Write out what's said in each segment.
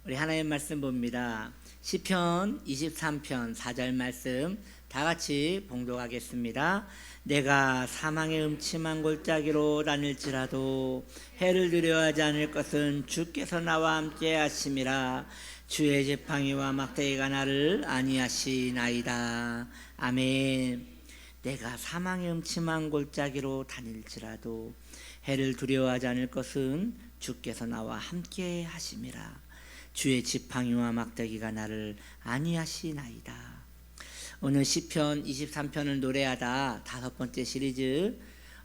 우리 하나님 말씀 봅니다. 시편 23편 4절 말씀 다 같이 봉독하겠습니다. 내가 사망의 음침한 골짜기로 다닐지라도 해를 두려워하지 않을 것은 주께서 나와 함께 하심이라. 주의 지팡이와 막대기가 나를 안위하시나이다. 아멘. 내가 사망의 음침한 골짜기로 다닐지라도 해를 두려워하지 않을 것은 주께서 나와 함께 하심이라. 주의 지팡이와 막대기가 나를 안위하시나이다. 오늘 시편 23편을 노래하다 5번째 시리즈,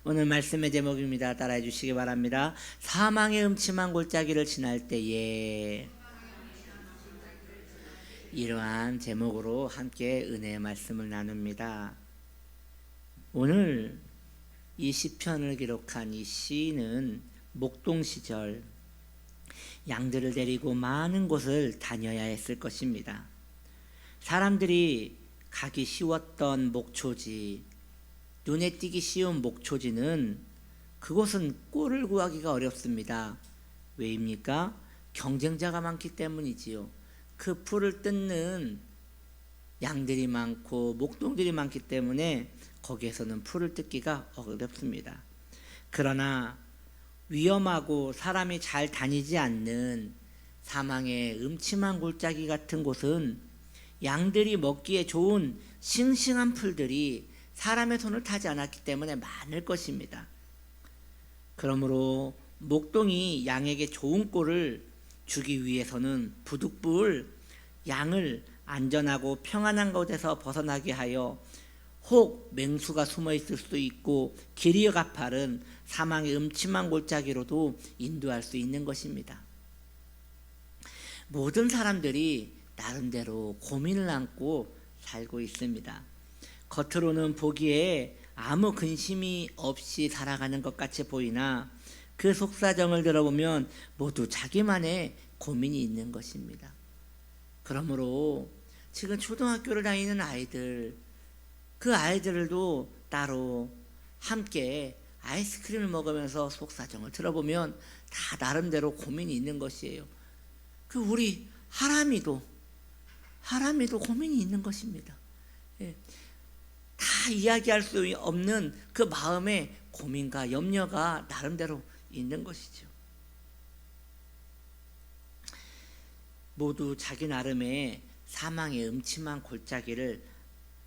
오늘 말씀의 제목입니다. 따라해 주시기 바랍니다. 사망의 음침한 골짜기를 지날 때에. 이러한 제목으로 함께 은혜의 말씀을 나눕니다. 오늘 이 시편을 기록한 이 시인은 목동 시절 양들을 데리고 많은 곳을 다녀야 했을 것입니다. 사람들이 가기 쉬웠던 목초지, 눈에 띄기 쉬운 목초지는 그곳은 꿀을 구하기가 어렵습니다. 왜입니까? 경쟁자가 많기 때문이지요. 그 풀을 뜯는 양들이 많고 목동들이 많기 때문에 거기에서는 풀을 뜯기가 어렵습니다. 그러나 위험하고 사람이 잘 다니지 않는 사망의 음침한 골짜기 같은 곳은 양들이 먹기에 좋은 싱싱한 풀들이 사람의 손을 타지 않았기 때문에 많을 것입니다. 그러므로 목동이 양에게 좋은 꿀을 주기 위해서는 부득불 양을 안전하고 평안한 곳에서 벗어나게 하여 혹 맹수가 숨어 있을 수도 있고 길이 가파른 사망의 음침한 골짜기로도 인도할 수 있는 것입니다. 모든 사람들이 나름대로 고민을 안고 살고 있습니다. 겉으로는 보기에 아무 근심이 없이 살아가는 것 같이 보이나 그 속사정을 들어보면 모두 자기만의 고민이 있는 것입니다. 그러므로 지금 초등학교를 다니는 아이들, 그 아이들도 따로 함께 아이스크림을 먹으면서 속사정을 들어보면 다 나름대로 고민이 있는 것이에요. 그 우리 하람이도 고민이 있는 것입니다. 예. 다 이야기할 수 없는 그 마음의 고민과 염려가 나름대로 있는 것이죠. 모두 자기 나름의 사망의 음침한 골짜기를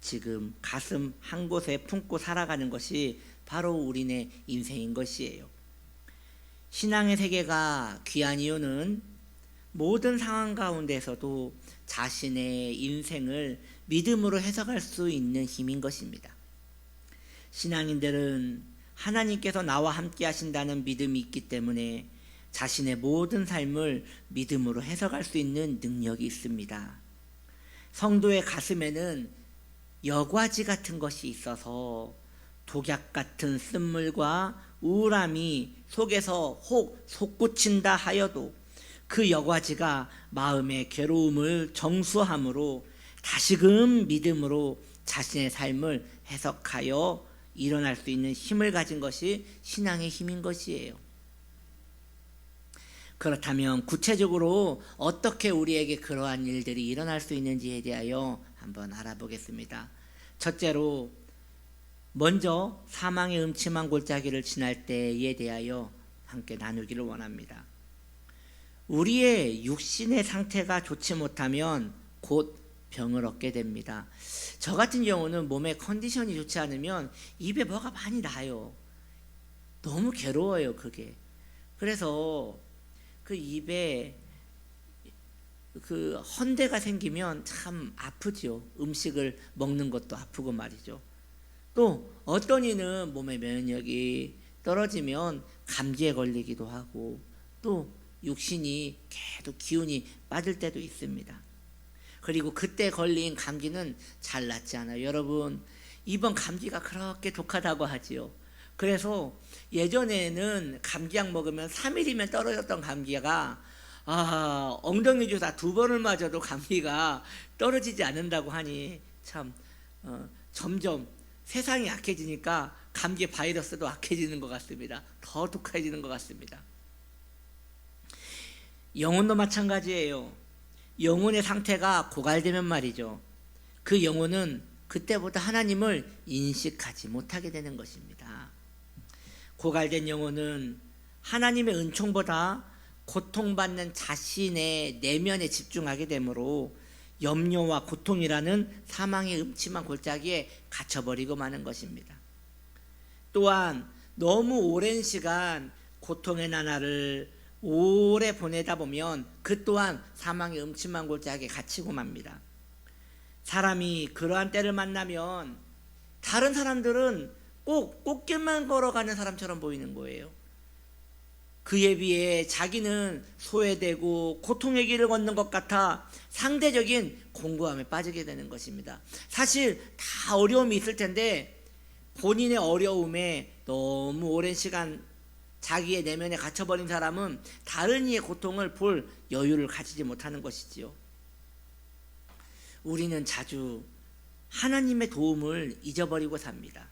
지금 가슴 한 곳에 품고 살아가는 것이 바로 우리네 인생인 것이에요. 신앙의 세계가 귀한 이유는 모든 상황 가운데서도 자신의 인생을 믿음으로 해석할 수 있는 힘인 것입니다. 신앙인들은 하나님께서 나와 함께 하신다는 믿음이 있기 때문에 자신의 모든 삶을 믿음으로 해석할 수 있는 능력이 있습니다. 성도의 가슴에는 여과지 같은 것이 있어서 독약 같은 쓴물과 우울함이 속에서 혹 솟구친다 하여도 그 여과지가 마음의 괴로움을 정수함으로 다시금 믿음으로 자신의 삶을 해석하여 일어날 수 있는 힘을 가진 것이 신앙의 힘인 것이에요. 그렇다면 구체적으로 어떻게 우리에게 그러한 일들이 일어날 수 있는지에 대하여 한번 알아보겠습니다. 첫째로 먼저 사망의 음침한 골짜기를 지날 때에 대하여 함께 나누기를 원합니다. 우리의 육신의 상태가 좋지 못하면 곧 병을 얻게 됩니다. 저 같은 경우는 몸의 컨디션이 좋지 않으면 입에 뭐가 많이 나요. 너무 괴로워요, 그게. 그래서 그 입에 그 헌대가 생기면 참 아프죠. 음식을 먹는 것도 아프고 말이죠. 또 어떤 이는 몸의 면역력이 떨어지면 감기에 걸리기도 하고 또 육신이 계속 기운이 빠질 때도 있습니다. 그리고 그때 걸린 감기는 잘 낫지 않아요. 여러분, 이번 감기가 그렇게 독하다고 하지요. 그래서 예전에는 감기약 먹으면 3일이면 떨어졌던 감기가 엉덩이 주사 2번을 맞아도 감기가 떨어지지 않는다고 하니 참 점점 세상이 약해지니까 감기 바이러스도 약해지는 것 같습니다. 더 독해지는 것 같습니다. 영혼도 마찬가지예요. 영혼의 상태가 고갈되면 말이죠. 그 영혼은 그때부터 하나님을 인식하지 못하게 되는 것입니다. 고갈된 영혼은 하나님의 은총보다 고통받는 자신의 내면에 집중하게 되므로 염려와 고통이라는 사망의 음침한 골짜기에 갇혀버리고 마는 것입니다. 또한 너무 오랜 시간 고통의 나날을 오래 보내다 보면 그 또한 사망의 음침한 골짜기에 갇히고 맙니다. 사람이 그러한 때를 만나면 다른 사람들은 꼭 꽃길만 걸어가는 사람처럼 보이는 거예요. 그에 비해 자기는 소외되고 고통의 길을 걷는 것 같아 상대적인 공고함에 빠지게 되는 것입니다. 사실 다 어려움이 있을 텐데 본인의 어려움에 너무 오랜 시간 자기의 내면에 갇혀버린 사람은 다른 이의 고통을 볼 여유를 가지지 못하는 것이지요. 우리는 자주 하나님의 도움을 잊어버리고 삽니다.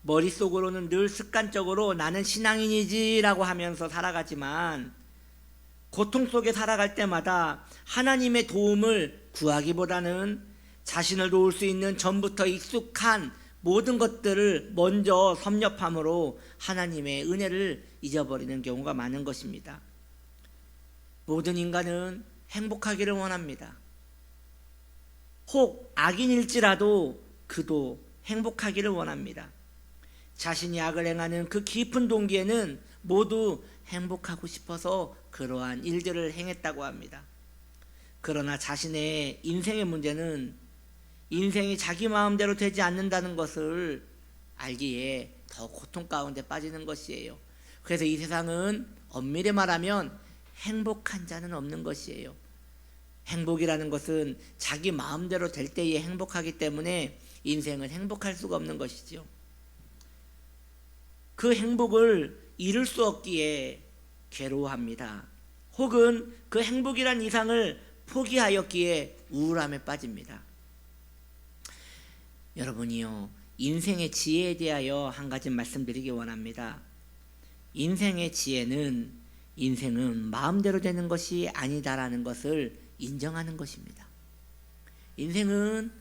머릿속으로는 늘 습관적으로 나는 신앙인이지 라고 하면서 살아가지만 고통 속에 살아갈 때마다 하나님의 도움을 구하기보다는 자신을 도울 수 있는 전부터 익숙한 모든 것들을 먼저 섭렵함으로 하나님의 은혜를 잊어버리는 경우가 많은 것입니다. 모든 인간은 행복하기를 원합니다. 혹 악인일지라도 그도 행복하기를 원합니다. 자신이 악을 행하는 그 깊은 동기에는 모두 행복하고 싶어서 그러한 일들을 행했다고 합니다. 그러나 자신의 인생의 문제는 인생이 자기 마음대로 되지 않는다는 것을 알기에 더 고통 가운데 빠지는 것이에요. 그래서 이 세상은 엄밀히 말하면 행복한 자는 없는 것이에요. 행복이라는 것은 자기 마음대로 될 때에 행복하기 때문에 인생은 행복할 수가 없는 것이죠. 그 행복을 이룰 수 없기에 괴로워합니다. 혹은 그 행복이란 이상을 포기하였기에 우울함에 빠집니다. 여러분이요, 인생의 지혜에 대하여 한 가지 말씀드리기 원합니다. 인생의 지혜는 인생은 마음대로 되는 것이 아니다라는 것을 인정하는 것입니다. 인생은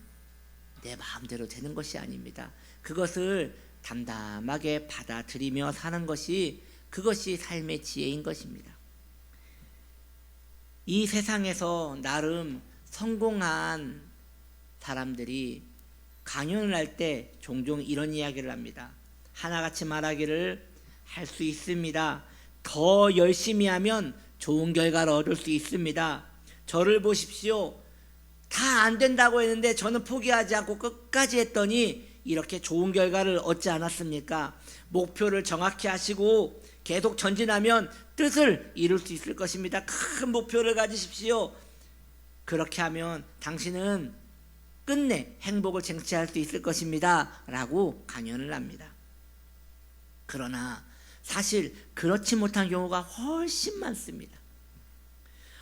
내 마음대로 되는 것이 아닙니다. 그것을 담담하게 받아들이며 사는 것이 그것이 삶의 지혜인 것입니다. 이 세상에서 나름 성공한 사람들이 강연을 할 때 종종 이런 이야기를 합니다. 하나같이 말하기를 할 수 있습니다. 더 열심히 하면 좋은 결과를 얻을 수 있습니다. 저를 보십시오. 다 안 된다고 했는데 저는 포기하지 않고 끝까지 했더니 이렇게 좋은 결과를 얻지 않았습니까? 목표를 정확히 하시고 계속 전진하면 뜻을 이룰 수 있을 것입니다. 큰 목표를 가지십시오. 그렇게 하면 당신은 끝내 행복을 쟁취할 수 있을 것입니다 라고 강연을 합니다. 그러나 사실 그렇지 못한 경우가 훨씬 많습니다.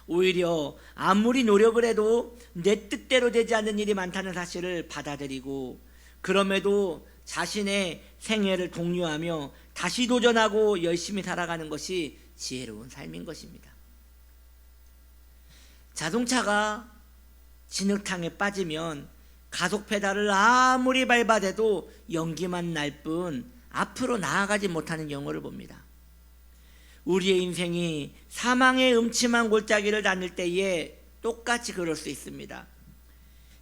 오히려 아무리 노력을 해도 내 뜻대로 되지 않는 일이 많다는 사실을 받아들이고 그럼에도 자신의 생애를 독려하며 다시 도전하고 열심히 살아가는 것이 지혜로운 삶인 것입니다. 자동차가 진흙탕에 빠지면 가속 페달을 아무리 밟아대도 연기만 날 뿐 앞으로 나아가지 못하는 경우를 봅니다. 우리의 인생이 사망의 음침한 골짜기를 다닐 때에 똑같이 그럴 수 있습니다.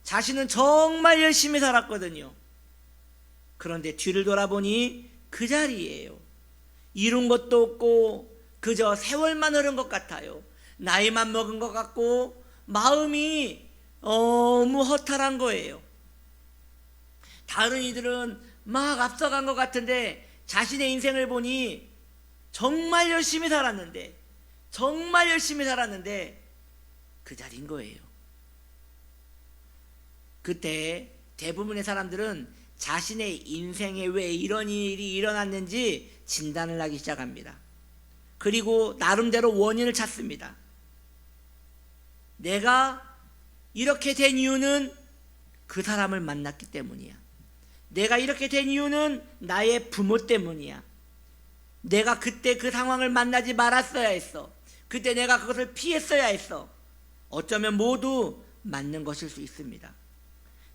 자신은 정말 열심히 살았거든요. 그런데 뒤를 돌아보니 그 자리예요. 이룬 것도 없고 그저 세월만 흐른 것 같아요. 나이만 먹은 것 같고 마음이 너무 허탈한 거예요. 다른 이들은 막 앞서간 것 같은데 자신의 인생을 보니 정말 열심히 살았는데 그 자리인 거예요. 그때 대부분의 사람들은 자신의 인생에 왜 이런 일이 일어났는지 진단을 하기 시작합니다. 그리고 나름대로 원인을 찾습니다. 내가 이렇게 된 이유는 그 사람을 만났기 때문이야. 내가 이렇게 된 이유는 나의 부모 때문이야. 내가 그때 그 상황을 만나지 말았어야 했어. 그때 내가 그것을 피했어야 했어. 어쩌면 모두 맞는 것일 수 있습니다.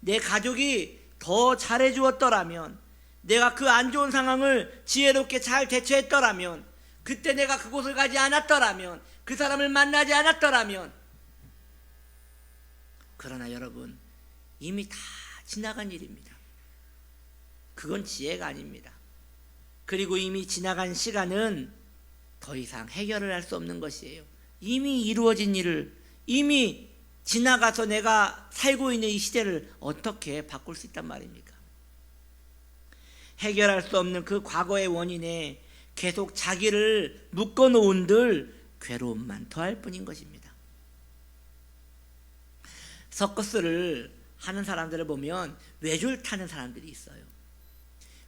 내 가족이 더 잘해 주었더라면, 내가 그 안 좋은 상황을 지혜롭게 잘 대처했더라면, 그때 내가 그곳을 가지 않았더라면, 그 사람을 만나지 않았더라면. 그러나 여러분, 이미 다 지나간 일입니다. 그건 지혜가 아닙니다. 그리고 이미 지나간 시간은 더 이상 해결을 할 수 없는 것이에요. 이미 이루어진 일을, 이미 지나가서 내가 살고 있는 이 시대를 어떻게 바꿀 수 있단 말입니까? 해결할 수 없는 그 과거의 원인에 계속 자기를 묶어놓은들 괴로움만 더할 뿐인 것입니다. 서커스를 하는 사람들을 보면 외줄 타는 사람들이 있어요.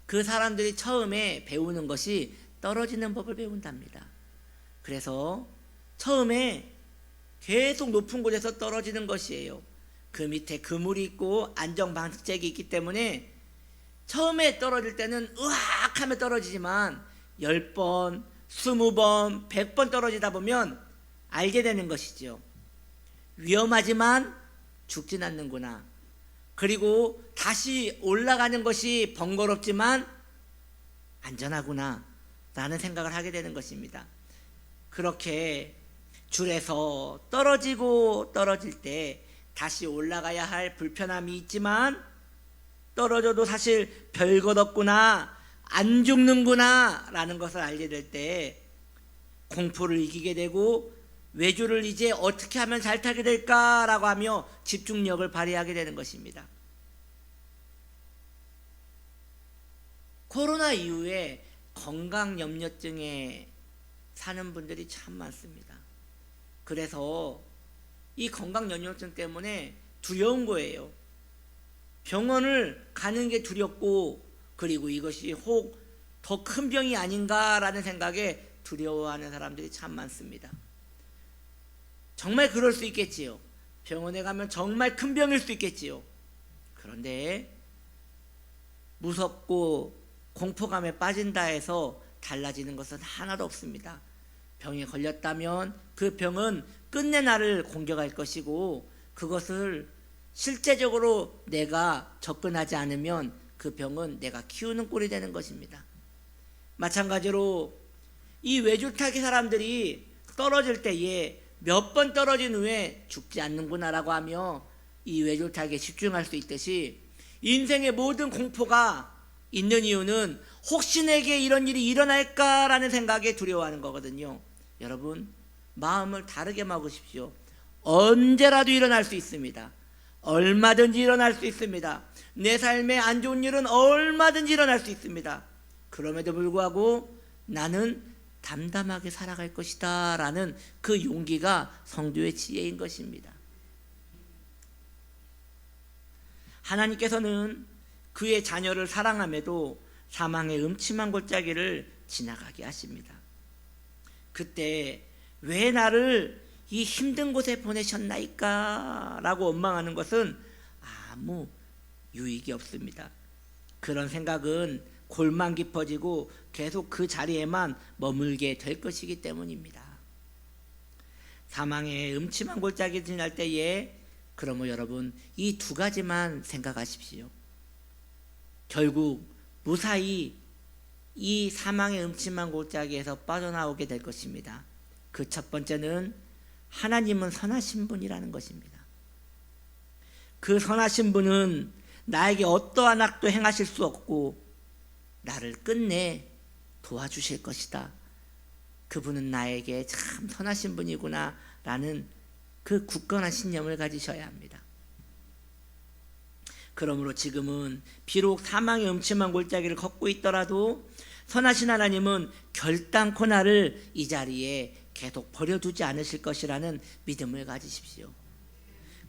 그 사람들이 처음에 배우는 것이 떨어지는 법을 배운답니다. 그래서 처음에 계속 높은 곳에서 떨어지는 것이에요. 그 밑에 그물이 있고 안정방책이 있기 때문에 처음에 떨어질 때는 으악 하면 떨어지지만 10번, 20번, 100번 떨어지다 보면 알게 되는 것이죠. 위험하지만 죽진 않는구나. 그리고 다시 올라가는 것이 번거롭지만 안전하구나 라는 생각을 하게 되는 것입니다. 그렇게 줄에서 떨어지고 떨어질 때 다시 올라가야 할 불편함이 있지만 떨어져도 사실 별것 없구나, 안 죽는구나 라는 것을 알게 될 때 공포를 이기게 되고 외줄을 이제 어떻게 하면 잘 타게 될까라고 하며 집중력을 발휘하게 되는 것입니다. 코로나 이후에 건강염려증에 사는 분들이 참 많습니다. 그래서 이 건강염려증 때문에 두려운 거예요. 병원을 가는 게 두렵고, 그리고 이것이 혹 더 큰 병이 아닌가라는 생각에 두려워하는 사람들이 참 많습니다. 정말 그럴 수 있겠지요. 병원에 가면 정말 큰 병일 수 있겠지요. 그런데 무섭고 공포감에 빠진다 해서 달라지는 것은 하나도 없습니다. 병에 걸렸다면 그 병은 끝내 나를 공격할 것이고, 그것을 실제적으로 내가 접근하지 않으면 그 병은 내가 키우는 꼴이 되는 것입니다. 마찬가지로 이 외줄타기 사람들이 떨어질 때에 몇 번 떨어진 후에 죽지 않는구나 라고 하며 이 외줄타기에 집중할 수 있듯이, 인생의 모든 공포가 있는 이유는 혹시 내게 이런 일이 일어날까라는 생각에 두려워하는 거거든요. 여러분, 마음을 다르게 먹으십시오. 언제라도 일어날 수 있습니다. 얼마든지 일어날 수 있습니다. 내 삶에 안 좋은 일은 얼마든지 일어날 수 있습니다. 그럼에도 불구하고 나는 담담하게 살아갈 것이다 라는 그 용기가 성도의 지혜인 것입니다. 하나님께서는 그의 자녀를 사랑함에도 사망의 음침한 골짜기를 지나가게 하십니다. 그때 왜 나를 이 힘든 곳에 보내셨나이까 라고 원망하는 것은 아무 유익이 없습니다. 그런 생각은 골만 깊어지고 계속 그 자리에만 머물게 될 것이기 때문입니다. 사망의 음침한 골짜기 지날 때에 그러면 여러분 이 두 가지만 생각하십시오. 결국 무사히 이 사망의 음침한 골짜기에서 빠져나오게 될 것입니다. 그 첫 번째는 하나님은 선하신 분이라는 것입니다. 그 선하신 분은 나에게 어떠한 악도 행하실 수 없고 나를 끝내 도와주실 것이다. 그분은 나에게 참 선하신 분이구나 라는 그 굳건한 신념을 가지셔야 합니다. 그러므로 지금은 비록 사망의 음침한 골짜기를 걷고 있더라도 선하신 하나님은 결단코 나를 이 자리에 계속 버려두지 않으실 것이라는 믿음을 가지십시오.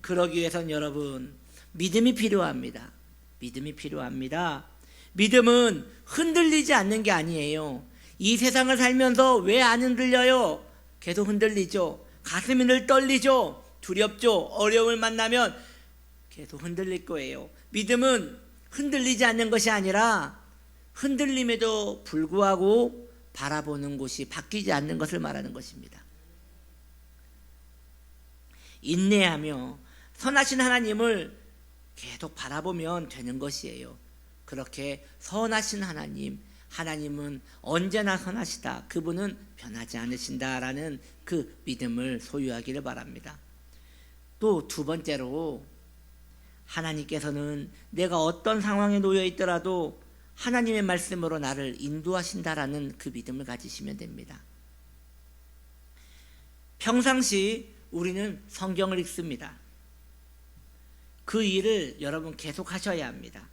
그러기 위해서는 여러분 믿음이 필요합니다. 믿음이 필요합니다. 믿음은 흔들리지 않는 게 아니에요. 이 세상을 살면서 왜 안 흔들려요? 계속 흔들리죠. 가슴이 늘 떨리죠. 두렵죠. 어려움을 만나면 계속 흔들릴 거예요. 믿음은 흔들리지 않는 것이 아니라 흔들림에도 불구하고 바라보는 곳이 바뀌지 않는 것을 말하는 것입니다. 인내하며 선하신 하나님을 계속 바라보면 되는 것이에요. 그렇게 선하신 하나님은 언제나 선하시다. 그분은 변하지 않으신다라는 그 믿음을 소유하기를 바랍니다. 또 두 번째로, 하나님께서는 내가 어떤 상황에 놓여 있더라도 하나님의 말씀으로 나를 인도하신다라는 그 믿음을 가지시면 됩니다. 평상시 우리는 성경을 읽습니다. 그 일을 여러분 계속 하셔야 합니다.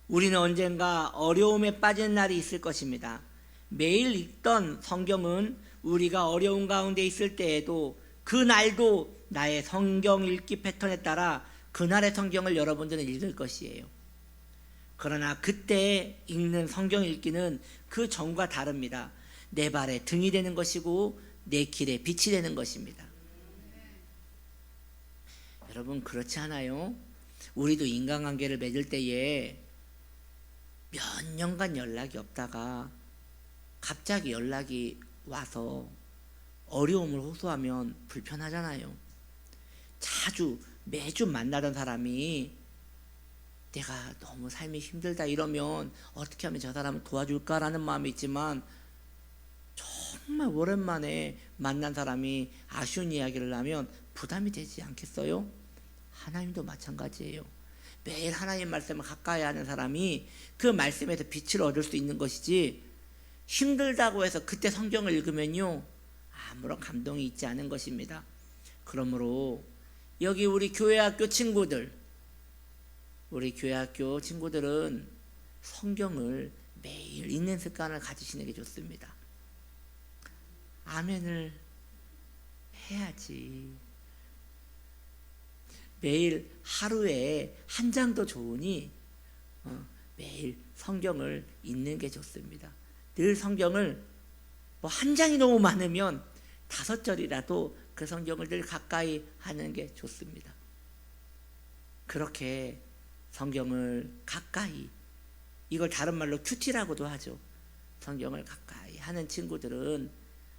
우리는 언젠가 어려움에 빠지는 날이 있을 것입니다. 매일 읽던 성경은 우리가 어려운 가운데 있을 때에도 그 날도 나의 성경 읽기 패턴에 따라 그날의 성경을 여러분들은 읽을 것이에요. 그러나 그때 읽는 성경 읽기는 그 전과 다릅니다. 내 발에 등이 되는 것이고 내 길에 빛이 되는 것입니다. 여러분, 그렇지 않아요? 우리도 인간관계를 맺을 때에 몇 년간 연락이 없다가 갑자기 연락이 와서 어려움을 호소하면 불편하잖아요. 매주 만나던 사람이 내가 너무 삶이 힘들다 이러면 어떻게 하면 저 사람을 도와줄까라는 마음이 있지만, 정말 오랜만에 만난 사람이 아쉬운 이야기를 하면 부담이 되지 않겠어요? 하나님도 마찬가지예요. 매일 하나님 말씀을 가까이 하는 사람이 그 말씀에서 빛을 얻을 수 있는 것이지, 힘들다고 해서 그때 성경을 읽으면요 아무런 감동이 있지 않은 것입니다. 그러므로 여기 우리 교회학교 친구들은 성경을 매일 읽는 습관을 가지시는 게 좋습니다. 아멘을 해야지. 매일 하루에 한 장도 좋으니 매일 성경을 읽는 게 좋습니다. 늘 성경을 한 장이 너무 많으면 5절이라도 그 성경을 늘 가까이 하는 게 좋습니다. 그렇게 성경을 가까이, 이걸 다른 말로 큐티라고도 하죠. 성경을 가까이 하는 친구들은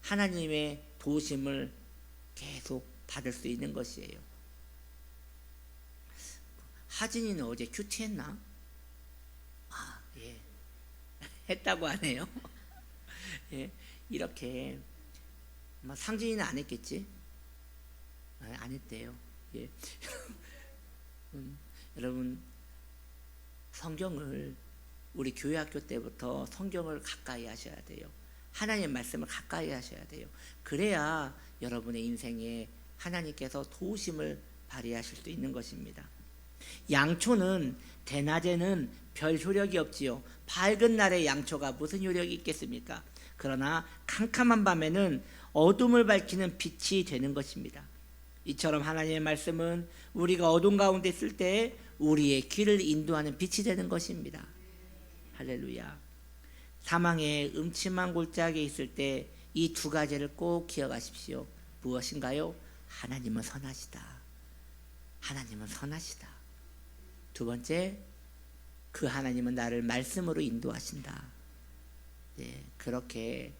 하나님의 도우심을 계속 받을 수 있는 것이에요. 하진이는 어제 큐티 했나? 예. 했다고 하네요. 예. 이렇게 상진이는 안 했겠지? 안 했대요. 예. 여러분, 성경을 우리 교회학교 때부터 성경을 가까이 하셔야 돼요. 하나님의 말씀을 가까이 하셔야 돼요. 그래야 여러분의 인생에 하나님께서 도우심을 발휘하실 수 있는 것입니다. 양초는 대낮에는 별 효력이 없지요. 밝은 날에 양초가 무슨 효력이 있겠습니까? 그러나 캄캄한 밤에는 어둠을 밝히는 빛이 되는 것입니다. 이처럼 하나님의 말씀은 우리가 어둠 가운데 있을 때 우리의 길을 인도하는 빛이 되는 것입니다. 할렐루야. 사망의 음침한 골짜기에 있을 때 이 두 가지를 꼭 기억하십시오. 무엇인가요? 하나님은 선하시다. 하나님은 선하시다. 두 번째, 그 하나님은 나를 말씀으로 인도하신다. 네, 그렇게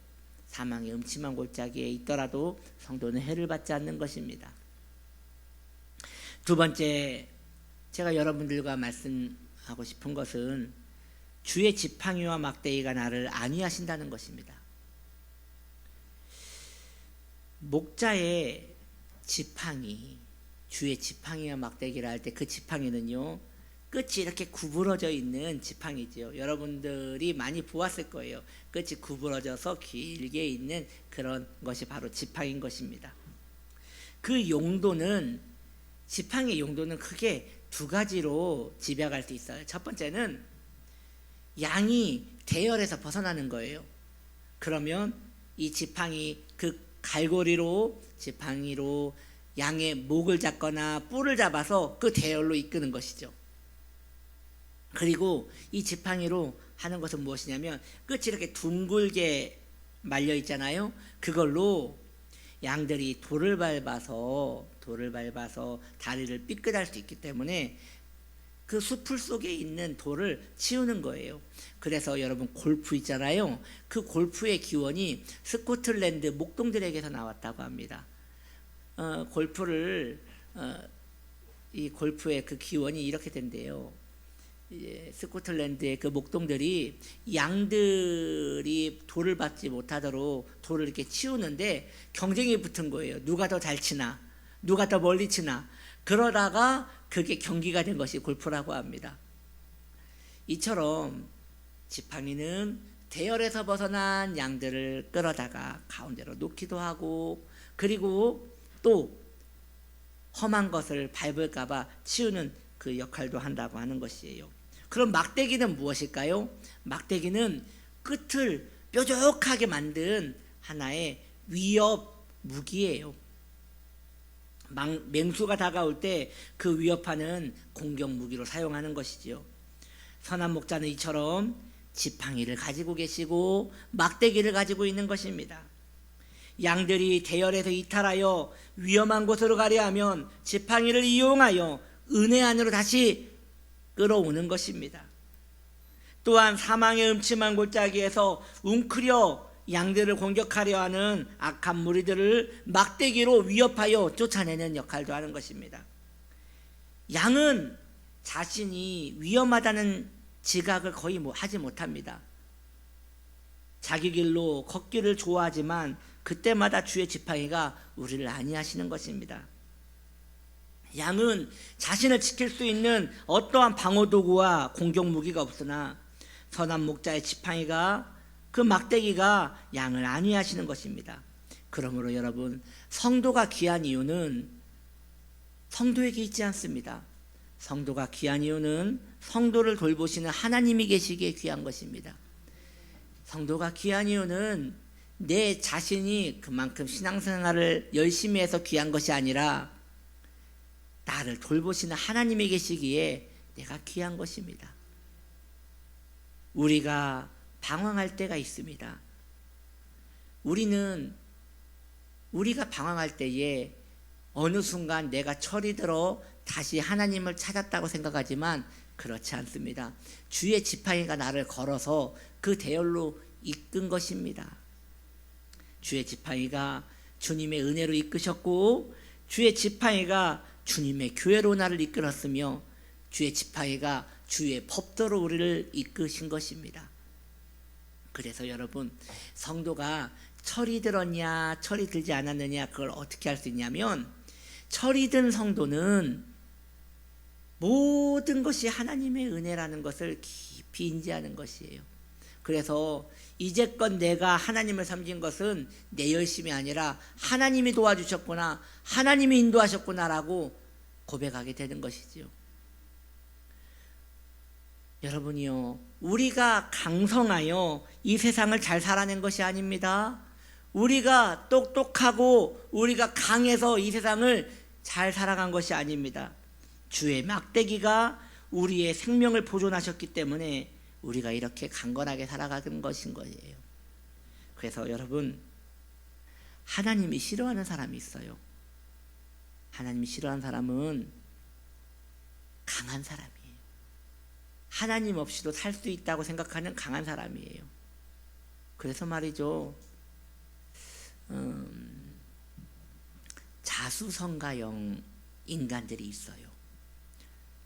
사망의 음침한 골짜기에 있더라도 성도는 해를 받지 않는 것입니다. 두 번째, 제가 여러분들과 말씀하고 싶은 것은 주의 지팡이와 막대기가 나를 안위하신다는 것입니다. 목자의 지팡이, 주의 지팡이와 막대기를 할 때 그 지팡이는요 끝이 이렇게 구부러져 있는 지팡이죠. 여러분들이 많이 보았을 거예요. 끝이 구부러져서 길게 있는 그런 것이 바로 지팡이인 것입니다. 그 용도는, 지팡이의 용도는 크게 두 가지로 집약할 수 있어요. 첫 번째는 양이 대열에서 벗어나는 거예요. 그러면 이 지팡이, 그 갈고리로, 지팡이로 양의 목을 잡거나 뿔을 잡아서 그 대열로 이끄는 것이죠. 그리고 이 지팡이로 하는 것은 무엇이냐면 끝이 이렇게 둥글게 말려 있잖아요. 그걸로 양들이 돌을 밟아서 다리를 삐끗할 수 있기 때문에 그 숲풀 속에 있는 돌을 치우는 거예요. 그래서 여러분 골프 있잖아요. 그 골프의 기원이 스코틀랜드 목동들에게서 나왔다고 합니다. 골프를 이 골프의 그 기원이 이렇게 된대요. 스코틀랜드의 그 목동들이 양들이 돌을 받지 못하도록 돌을 이렇게 치우는데 경쟁이 붙은 거예요. 누가 더 잘 치나, 누가 더 멀리 치나. 그러다가 그게 경기가 된 것이 골프라고 합니다. 이처럼 지팡이는 대열에서 벗어난 양들을 끌어다가 가운데로 놓기도 하고, 그리고 또 험한 것을 밟을까봐 치우는 그 역할도 한다고 하는 것이에요. 그럼 막대기는 무엇일까요? 막대기는 끝을 뾰족하게 만든 하나의 위협 무기예요. 맹수가 다가올 때 그 위협하는 공격 무기로 사용하는 것이지요. 선한 목자는 이처럼 지팡이를 가지고 계시고 막대기를 가지고 있는 것입니다. 양들이 대열에서 이탈하여 위험한 곳으로 가려 하면 지팡이를 이용하여 은혜 안으로 다시 끌어오는 것입니다. 또한 사망의 음침한 골짜기에서 웅크려 양들을 공격하려 하는 악한 무리들을 막대기로 위협하여 쫓아내는 역할도 하는 것입니다. 양은 자신이 위험하다는 지각을 거의 하지 못합니다. 자기 길로 걷기를 좋아하지만 그때마다 주의 지팡이가 우리를 안위하시는 것입니다. 양은 자신을 지킬 수 있는 어떠한 방어도구와 공격 무기가 없으나 선한 목자의 지팡이가, 그 막대기가 양을 안위하시는 것입니다. 그러므로 여러분, 성도가 귀한 이유는 성도에게 있지 않습니다. 성도가 귀한 이유는 성도를 돌보시는 하나님이 계시기에 귀한 것입니다. 성도가 귀한 이유는 내 자신이 그만큼 신앙생활을 열심히 해서 귀한 것이 아니라 나를 돌보시는 하나님이 계시기에 내가 귀한 것입니다. 우리가 방황할 때가 있습니다. 우리가 방황할 때에 어느 순간 내가 철이 들어 다시 하나님을 찾았다고 생각하지만 그렇지 않습니다. 주의 지팡이가 나를 걸어서 그 대열로 이끈 것입니다. 주의 지팡이가 주님의 은혜로 이끄셨고, 주의 지팡이가 주님의 교회로 나를 이끌었으며, 주의 지팡이가 주의 법도로 우리를 이끄신 것입니다. 그래서 여러분, 성도가 철이 들었냐 철이 들지 않았느냐, 그걸 어떻게 할 수 있냐면, 철이 든 성도는 모든 것이 하나님의 은혜라는 것을 깊이 인지하는 것이에요. 그래서 이제껏 내가 하나님을 섬긴 것은 내 열심이 아니라 하나님이 도와주셨구나, 하나님이 인도하셨구나라고 고백하게 되는 것이지요. 여러분이요, 우리가 강성하여 이 세상을 잘 살아낸 것이 아닙니다. 우리가 똑똑하고 우리가 강해서 이 세상을 잘 살아간 것이 아닙니다. 주의 막대기가 우리의 생명을 보존하셨기 때문에 우리가 이렇게 강건하게 살아가는 것인 거예요. 그래서 여러분, 하나님이 싫어하는 사람이 있어요. 하나님이 싫어하는 사람은 강한 사람이에요. 하나님 없이도 살 수 있다고 생각하는 강한 사람이에요. 그래서 말이죠, 자수성가형 인간들이 있어요.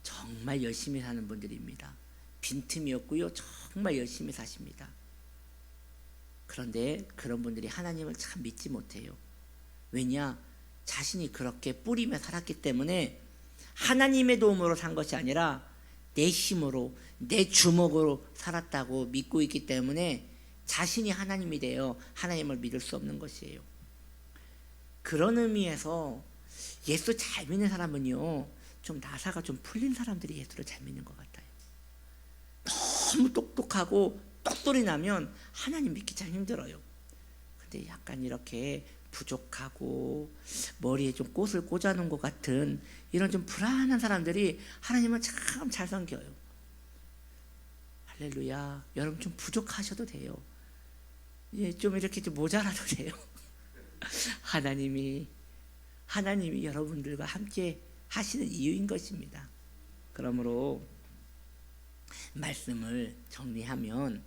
정말 열심히 사는 분들입니다. 빈틈이 없고요, 정말 열심히 사십니다. 그런데 그런 분들이 하나님을 참 믿지 못해요. 왜냐? 자신이 그렇게 뿌리며 살았기 때문에 하나님의 도움으로 산 것이 아니라 내 힘으로, 내 주먹으로 살았다고 믿고 있기 때문에 자신이 하나님이 되어 하나님을 믿을 수 없는 것이에요. 그런 의미에서 예수 잘 믿는 사람은요, 좀 나사가 좀 풀린 사람들이 예수를 잘 믿는 것 같아요. 너무 똑똑하고 똘똘이 나면 하나님 믿기 참 힘들어요. 근데 약간 이렇게 부족하고 머리에 좀 꽃을 꽂아놓은 것 같은 이런 좀 불안한 사람들이 하나님은 참 잘 섬겨요. 할렐루야. 여러분 좀 부족하셔도 돼요. 좀 이렇게 좀 모자라도 돼요. 하나님이 여러분들과 함께 하시는 이유인 것입니다. 그러므로 말씀을 정리하면,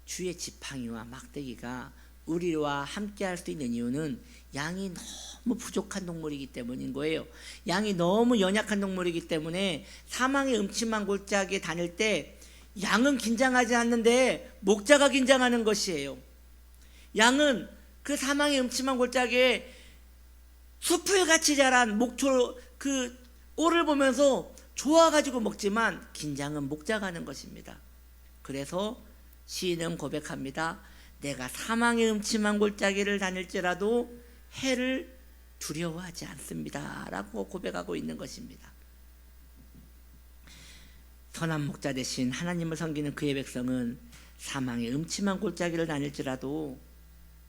주의 지팡이와 막대기가 우리와 함께 할 수 있는 이유는 양이 너무 부족한 동물이기 때문인 거예요. 양이 너무 연약한 동물이기 때문에 사망의 음침한 골짜기에 다닐 때 양은 긴장하지 않는데 목자가 긴장하는 것이에요. 양은 그 사망의 음침한 골짜기에 숲을같이 자란 목초 그 꼴을 보면서 좋아가지고 먹지만 긴장은 목자가 하는 것입니다. 그래서 시인은 고백합니다. 내가 사망의 음침한 골짜기를 다닐지라도 해를 두려워하지 않습니다 라고 고백하고 있는 것입니다. 선한 목자 대신 하나님을 섬기는 그의 백성은 사망의 음침한 골짜기를 다닐지라도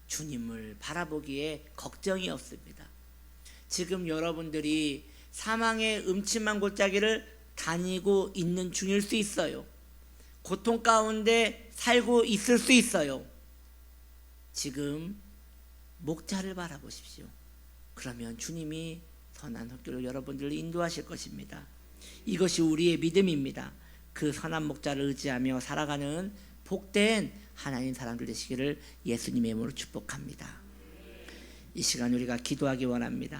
주님을 바라보기에 걱정이 없습니다. 지금 여러분들이 사망의 음침한 골짜기를 다니고 있는 중일 수 있어요. 고통 가운데 살고 있을 수 있어요. 지금 목자를 바라보십시오. 그러면 주님이 선한 흙길로 여러분들을 인도하실 것입니다. 이것이 우리의 믿음입니다. 그 선한 목자를 의지하며 살아가는 복된 하나님 사람들 되시기를 예수님의 이름으로 축복합니다. 이 시간 우리가 기도하기 원합니다.